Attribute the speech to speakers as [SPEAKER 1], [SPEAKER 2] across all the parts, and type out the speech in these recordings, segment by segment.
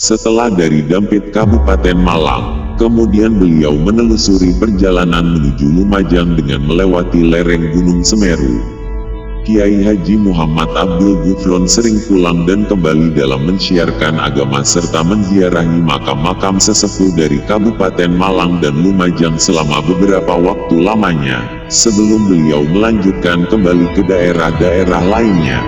[SPEAKER 1] Setelah dari Dampit Kabupaten Malang, kemudian beliau menelusuri perjalanan menuju Lumajang dengan melewati lereng Gunung Semeru. Kiai Haji Muhammad Abdul Gufron sering pulang dan kembali dalam mensiarkan agama serta menziarahi makam-makam sesepuh dari Kabupaten Malang dan Lumajang selama beberapa waktu lamanya, sebelum beliau melanjutkan kembali ke daerah-daerah lainnya.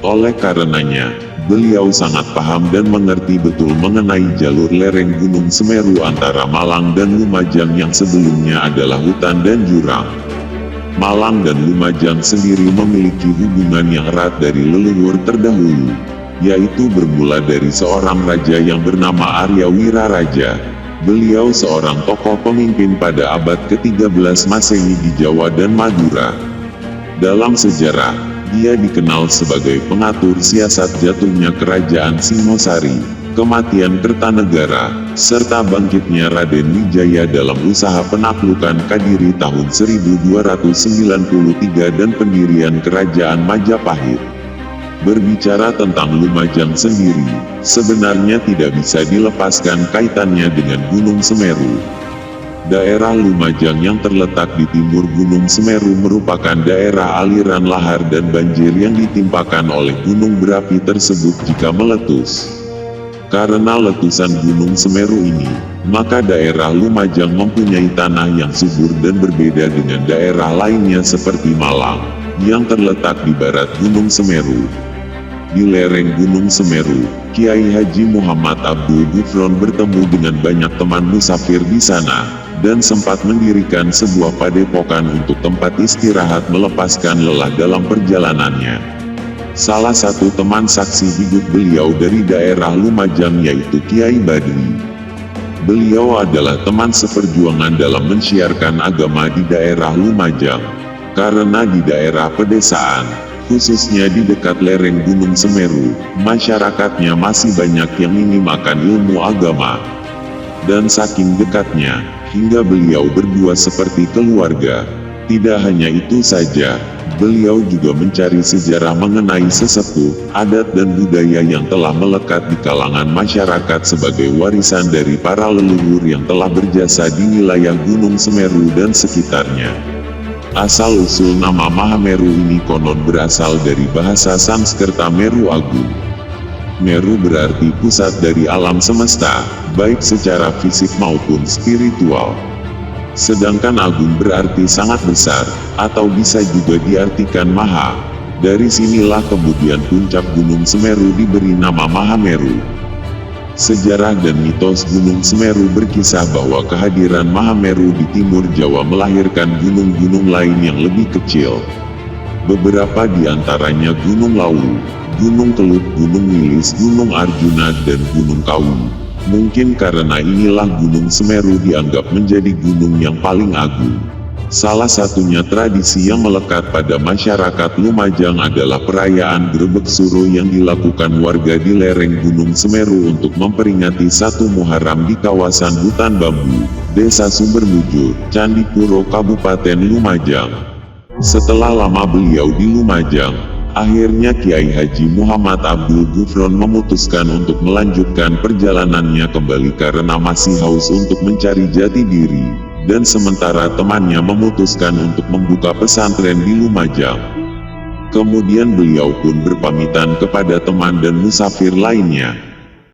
[SPEAKER 1] Oleh karenanya, beliau sangat paham dan mengerti betul mengenai jalur lereng Gunung Semeru antara Malang dan Lumajang yang sebelumnya adalah hutan dan jurang. Malang dan Lumajang sendiri memiliki hubungan yang erat dari leluhur terdahulu, yaitu bermula dari seorang raja yang bernama Arya Wiraraja. Beliau seorang tokoh pemimpin pada abad ke-13 Masehi di Jawa dan Madura. Dalam sejarah, dia dikenal sebagai pengatur siasat jatuhnya kerajaan Singosari, kematian Kertanegara, serta bangkitnya Raden Wijaya dalam usaha penaklukan Kadiri tahun 1293 dan pendirian kerajaan Majapahit. Berbicara tentang Lumajang sendiri, sebenarnya tidak bisa dilepaskan kaitannya dengan Gunung Semeru. Daerah Lumajang yang terletak di timur Gunung Semeru merupakan daerah aliran lahar dan banjir yang ditimpakan oleh gunung berapi tersebut jika meletus. Karena letusan Gunung Semeru ini, maka daerah Lumajang mempunyai tanah yang subur dan berbeda dengan daerah lainnya seperti Malang, yang terletak di barat Gunung Semeru. Di lereng Gunung Semeru, Kiai Haji Muhammad Abdul Gufron bertemu dengan banyak teman musafir di sana, dan sempat mendirikan sebuah padepokan untuk tempat istirahat melepaskan lelah dalam perjalanannya. Salah satu teman saksi hidup beliau dari daerah Lumajang yaitu Kiai Badri. Beliau adalah teman seperjuangan dalam mensiarkan agama di daerah Lumajang, karena di daerah pedesaan, khususnya di dekat lereng Gunung Semeru, masyarakatnya masih banyak yang ingin makan ilmu agama. Dan saking dekatnya, hingga beliau berdua seperti keluarga. Tidak hanya itu saja, beliau juga mencari sejarah mengenai sesepuh, adat dan budaya yang telah melekat di kalangan masyarakat sebagai warisan dari para leluhur yang telah berjasa di wilayah Gunung Semeru dan sekitarnya. Asal-usul nama Mahameru ini konon berasal dari bahasa Sanskerta Meru Agung. Meru berarti pusat dari alam semesta, baik secara fisik maupun spiritual. Sedangkan agung berarti sangat besar, atau bisa juga diartikan maha. Dari sinilah kemudian puncak Gunung Semeru diberi nama Mahameru. Sejarah dan mitos Gunung Semeru berkisah bahwa kehadiran Mahameru di timur Jawa melahirkan gunung-gunung lain yang lebih kecil. Beberapa di antaranya Gunung Lawu, Gunung Kelut, Gunung Wilis, Gunung Arjuna, dan Gunung Kawu. Mungkin karena inilah Gunung Semeru dianggap menjadi gunung yang paling agung. Salah satunya tradisi yang melekat pada masyarakat Lumajang adalah perayaan Grebek Suro yang dilakukan warga di lereng Gunung Semeru untuk memperingati 1 Muharram di kawasan hutan bambu, Desa Sumbermujur, Candipuro, Kabupaten Lumajang. Setelah lama beliau di Lumajang, akhirnya Kiai Haji Muhammad Abdul Gufron memutuskan untuk melanjutkan perjalanannya kembali karena masih haus untuk mencari jati diri, dan sementara temannya memutuskan untuk membuka pesantren di Lumajang. Kemudian beliau pun berpamitan kepada teman dan musafir lainnya,